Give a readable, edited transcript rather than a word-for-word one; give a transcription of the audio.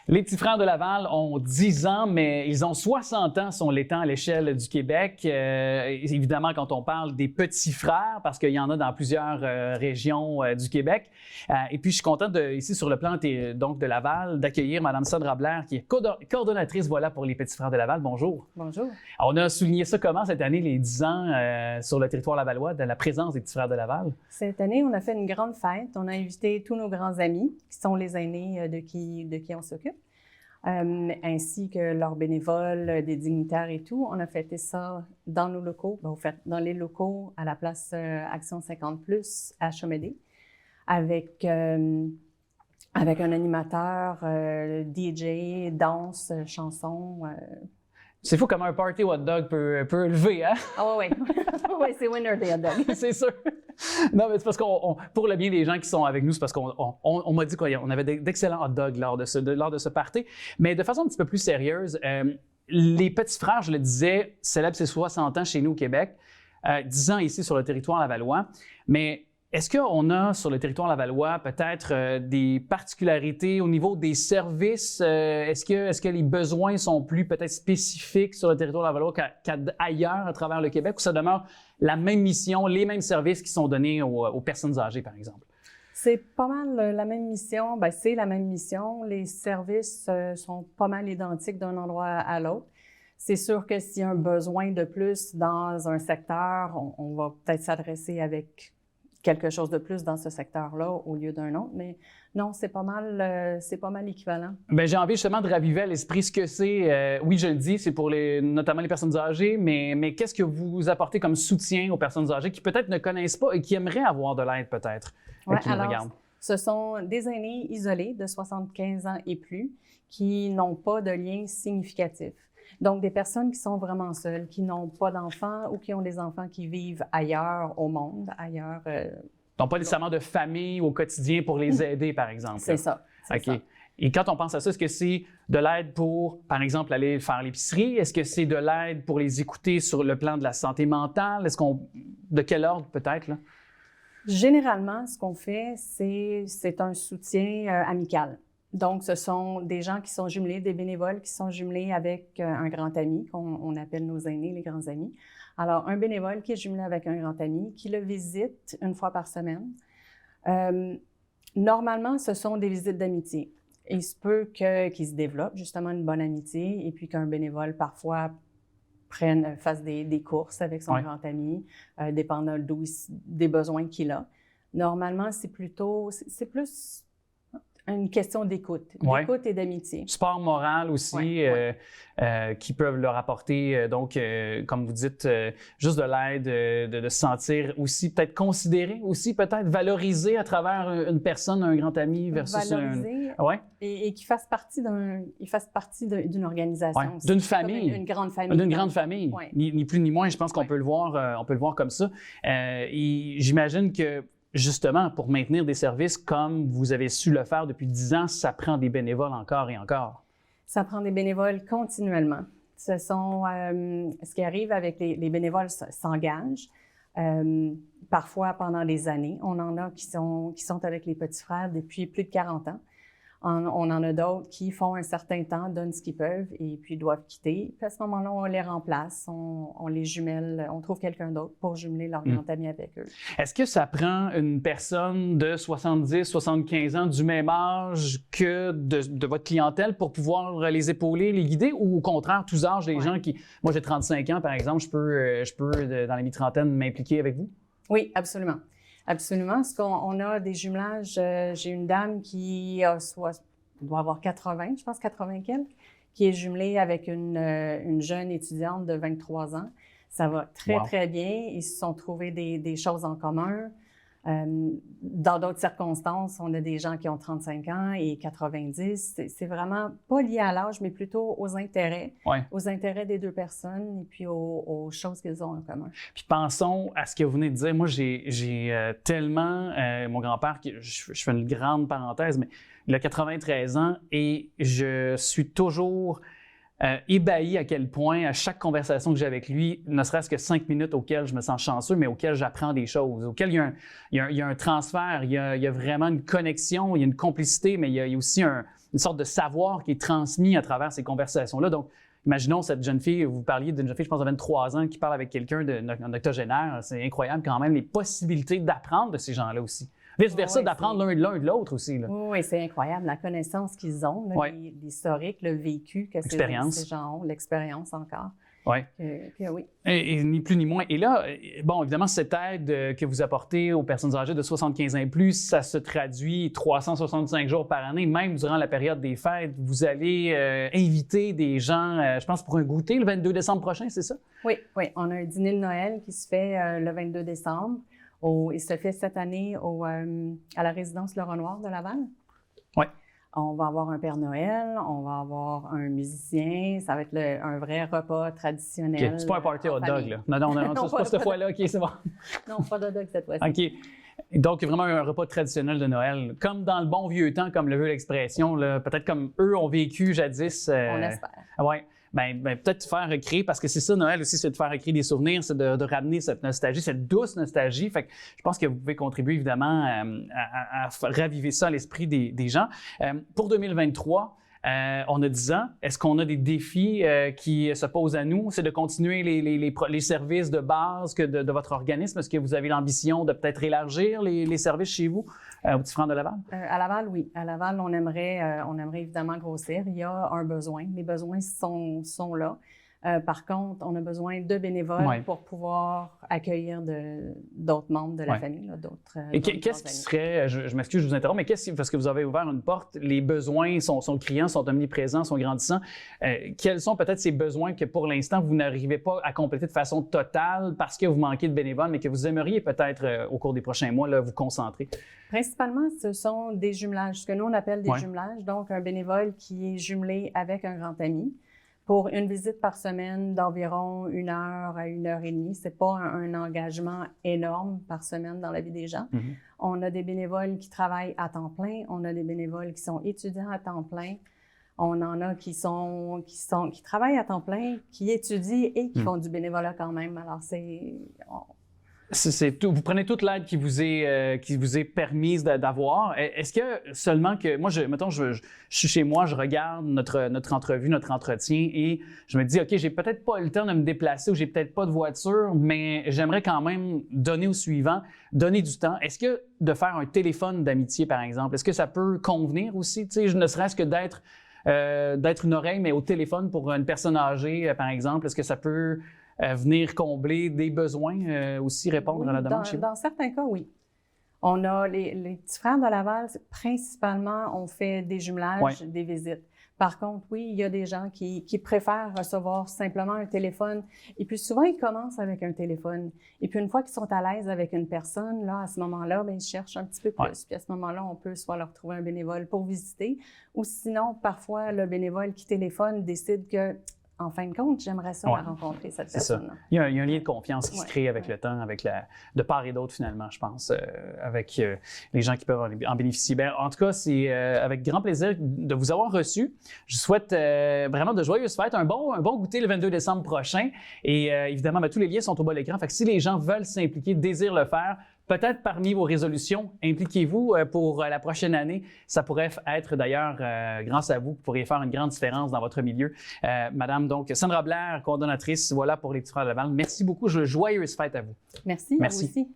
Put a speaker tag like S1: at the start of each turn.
S1: Les Petits Frères de Laval ont 10 ans, mais ils ont 60 ans si on l'étend à l'échelle du Québec. Évidemment, quand on parle des petits frères, parce qu'il y en a dans plusieurs régions du Québec. Et puis, je suis content, ici sur le plan donc, de Laval, d'accueillir Mme Sandra Blair, qui est coordonnatrice pour les Petits Frères de Laval. Bonjour.
S2: Bonjour.
S1: Alors, on a souligné ça comment cette année, les 10 ans sur le territoire lavallois, de la présence des Petits Frères de Laval?
S2: Cette année, on a fait une grande fête. On a invité tous nos grands amis, qui sont les aînés de qui on s'occupe. Ainsi que leurs bénévoles, des dignitaires et tout. On a fêté ça dans nos locaux, dans les locaux à la place Action 50+, à Chomédé, avec un animateur, DJ, danse, chanson.
S1: C'est fou comment un party hot dog peut lever, hein?
S2: Ah oui, oui, c'est winner des hot dogs.
S1: C'est sûr. Non, mais c'est parce pour le bien des gens qui sont avec nous, c'est parce qu'on m'a dit qu'on avait d'excellents hot dogs lors de ce party. Mais de façon un petit peu plus sérieuse, les Petits Frères, je le disais, célèbrent ses 60 ans chez nous au Québec, 10 ans ici sur le territoire lavallois. Mais est-ce qu'on a sur le territoire lavallois peut-être des particularités au niveau des services? Est-ce que les besoins sont plus peut-être spécifiques sur le territoire lavallois qu'ailleurs à travers le Québec, ou ça demeure la même mission, les mêmes services qui sont donnés aux personnes âgées, par exemple?
S2: C'est pas mal la même mission. Bien, c'est la même mission. Les services sont pas mal identiques d'un endroit à l'autre. C'est sûr que s'il y a un besoin de plus dans un secteur, on va peut-être s'adresser avec quelque chose de plus dans ce secteur-là au lieu d'un autre, mais non, c'est pas mal équivalent.
S1: Bien, j'ai envie justement de raviver à l'esprit ce que c'est. Oui, je le dis, c'est pour notamment les personnes âgées, mais qu'est-ce que vous apportez comme soutien aux personnes âgées qui peut-être ne connaissent pas et qui aimeraient avoir de l'aide peut-être, qui nous regardent?
S2: Ce sont des aînés isolés de 75 ans et plus qui n'ont pas de lien significatif. Donc, des personnes qui sont vraiment seules, qui n'ont pas d'enfants ou qui ont des enfants qui vivent ailleurs au monde, ailleurs.
S1: Donc, pas nécessairement de famille au quotidien pour les aider, par exemple.
S2: C'est ça.
S1: OK. Ça. Et quand on pense à ça, est-ce que c'est de l'aide pour, par exemple, aller faire l'épicerie? Est-ce que c'est de l'aide pour les écouter sur le plan de la santé mentale? De quel ordre peut-être, là?
S2: Généralement, ce qu'on fait, c'est un soutien amical. Donc, ce sont des gens qui sont jumelés, des bénévoles qui sont jumelés avec un grand ami, qu'on appelle nos aînés, les grands amis. Alors, un bénévole qui est jumelé avec un grand ami, qui le visite une fois par semaine. Normalement, ce sont des visites d'amitié. Il se peut qu'il se développe justement une bonne amitié et puis qu'un bénévole, parfois, fasse des courses avec son grand ami, dépendant des besoins qu'il a. Normalement, c'est plus une question d'écoute et d'amitié.
S1: Sport moral aussi, qui peuvent leur apporter, comme vous dites, juste de l'aide, de se sentir aussi peut-être considéré, aussi peut-être valorisé à travers une personne, un grand ami versus
S2: valorisé, et qu'il fasse partie d'une organisation.
S1: D'une famille.
S2: Une grande famille.
S1: D'une grande famille.
S2: Ouais.
S1: Ni plus ni moins, je pense qu'on peut le voir comme ça. Et j'imagine que justement, pour maintenir des services comme vous avez su le faire depuis 10 ans, ça prend des bénévoles encore et encore.
S2: Ça prend des bénévoles continuellement. Ce qui arrive avec les bénévoles s'engagent. Parfois pendant des années. On en a qui sont avec les Petits Frères depuis plus de 40 ans. On en a d'autres qui font un certain temps, donnent ce qu'ils peuvent et puis doivent quitter. Puis à ce moment-là, on les remplace, on les jumelle, on trouve quelqu'un d'autre pour jumeler leur grand ami avec eux.
S1: Est-ce que ça prend une personne de 70, 75 ans du même âge que de votre clientèle pour pouvoir les épauler, les guider, ou au contraire, tous âges, des gens qui... Moi, j'ai 35 ans, par exemple, je peux dans la mi-trentaine, m'impliquer avec vous?
S2: Oui, absolument. Absolument. Parce qu'on a des jumelages. J'ai une dame qui doit avoir 80, je pense 80 quelques, qui est jumelée avec une jeune étudiante de 23 ans. Ça va très bien. Ils se sont trouvés des choses en commun. Dans d'autres circonstances, on a des gens qui ont 35 ans et 90. C'est vraiment pas lié à l'âge, mais plutôt aux intérêts des deux personnes et puis aux choses qu'ils ont en commun.
S1: Puis pensons à ce que vous venez de dire. Moi, j'ai tellement... mon grand-père, je fais une grande parenthèse, mais il a 93 ans et je suis toujours... ébahi à quel point, à chaque conversation que j'ai avec lui, ne serait-ce que 5 minutes auxquelles je me sens chanceux, mais auxquelles j'apprends des choses, auxquelles il y a un transfert, il y a vraiment une connexion, il y a une complicité, mais il y a aussi une sorte de savoir qui est transmis à travers ces conversations-là. Donc, imaginons cette jeune fille, vous parliez d'une jeune fille, je pense, de 23 ans, qui parle avec quelqu'un d'un octogénaire. C'est incroyable quand même, les possibilités d'apprendre de ces gens-là aussi. Vice-versa, d'apprendre l'un de l'autre aussi. Là.
S2: Oui, c'est incroyable, la connaissance qu'ils ont, là, l'historique, le vécu que ces gens ont, l'expérience encore.
S1: Oui.
S2: Oui.
S1: Et ni plus ni moins. Et là, bon, évidemment, cette aide que vous apportez aux personnes âgées de 75 ans et plus, ça se traduit 365 jours par année, même durant la période des fêtes. Vous allez inviter des gens, je pense, pour un goûter le 22 décembre prochain, c'est ça?
S2: Oui, oui. On a un dîner de Noël qui se fait le 22 décembre. Il se fait cette année à la résidence Le Renoir de Laval.
S1: Oui.
S2: On va avoir un Père Noël, on va avoir un musicien, ça va être un vrai repas traditionnel.
S1: Okay. C'est pas un party hot dog, là. Non, c'est pas cette fois-là. OK, c'est bon.
S2: Non, pas de hot dog cette fois-ci.
S1: OK. Donc, vraiment un repas traditionnel de Noël. Comme dans le bon vieux temps, comme le veut l'expression, peut-être comme eux ont vécu jadis.
S2: On espère.
S1: Oui. Ben, peut-être faire recréer, parce que c'est ça, Noël aussi, c'est de faire recréer des souvenirs, c'est de ramener cette nostalgie, cette douce nostalgie. Fait que je pense que vous pouvez contribuer évidemment à raviver ça à l'esprit des gens. Pour 2023, on a 10 ans. Est-ce qu'on a des défis qui se posent à nous? C'est de continuer les services de base de votre organisme? Est-ce que vous avez l'ambition de peut-être élargir les services chez vous, au Petit Frère de Laval?
S2: À Laval, oui. À Laval, on aimerait évidemment grossir. Il y a un besoin. Les besoins sont là. Par contre, on a besoin de bénévoles pour pouvoir accueillir d'autres membres de la famille, d'autres.
S1: Et qu'est-ce qui serait, je m'excuse, je vous interromps, mais parce que vous avez ouvert une porte, les besoins sont criants, sont omniprésents, sont grandissants. Quels sont peut-être ces besoins que pour l'instant vous n'arrivez pas à compléter de façon totale parce que vous manquez de bénévoles, mais que vous aimeriez peut-être au cours des prochains mois là, vous concentrer?
S2: Principalement, ce sont des jumelages, ce que nous on appelle des jumelages, donc un bénévole qui est jumelé avec un grand ami. Pour une visite par semaine d'environ 1 heure à 1h30. Ce n'est pas un engagement énorme par semaine dans la vie des gens. Mm-hmm. On a des bénévoles qui travaillent à temps plein. On a des bénévoles qui sont étudiants à temps plein. On en a qui travaillent à temps plein, qui étudient et qui font du bénévolat quand même. Alors,
S1: c'est tout. Vous prenez toute l'aide qui vous est permise d'avoir. Est-ce que seulement que moi, mettons, je suis chez moi, je regarde notre entrevue, notre entretien et je me dis, OK, j'ai peut-être pas le temps de me déplacer ou j'ai peut-être pas de voiture, mais j'aimerais quand même donner au suivant, donner du temps. Est-ce que de faire un téléphone d'amitié, par exemple, est-ce que ça peut convenir aussi? Tu sais, ne serait-ce que d'être une oreille, mais au téléphone pour une personne âgée, par exemple, est-ce que ça peut venir combler des besoins, aussi répondre à la demande chez vous?
S2: Dans certains cas, oui. On a les Petits Frères de Laval, principalement, on fait des jumelages, des visites. Par contre, oui, il y a des gens qui préfèrent recevoir simplement un téléphone. Et puis souvent, ils commencent avec un téléphone. Et puis une fois qu'ils sont à l'aise avec une personne, là, à ce moment-là, bien, ils cherchent un petit peu plus. Puis à ce moment-là, on peut soit leur trouver un bénévole pour visiter, ou sinon, parfois, le bénévole qui téléphone décide que en fin de compte, j'aimerais ça rencontrer cette personne-là.
S1: Il y a un lien de confiance qui se crée avec le temps, avec de part et d'autre finalement, je pense, avec les gens qui peuvent en bénéficier. Bien, en tout cas, c'est avec grand plaisir de vous avoir reçu. Je vous souhaite vraiment de joyeuses fêtes, un bon goûter le 22 décembre prochain. Et évidemment, tous les liens sont au bas de l'écran. Fait que si les gens veulent s'impliquer, désirent le faire, peut-être parmi vos résolutions, impliquez-vous pour la prochaine année. Ça pourrait être d'ailleurs, grâce à vous, vous pourriez faire une grande différence dans votre milieu. Madame, donc, Sandra Blair, coordonnatrice, voilà pour les Petits Frères de Laval. Merci beaucoup. Joyeuses fêtes à vous.
S2: Merci. À vous aussi.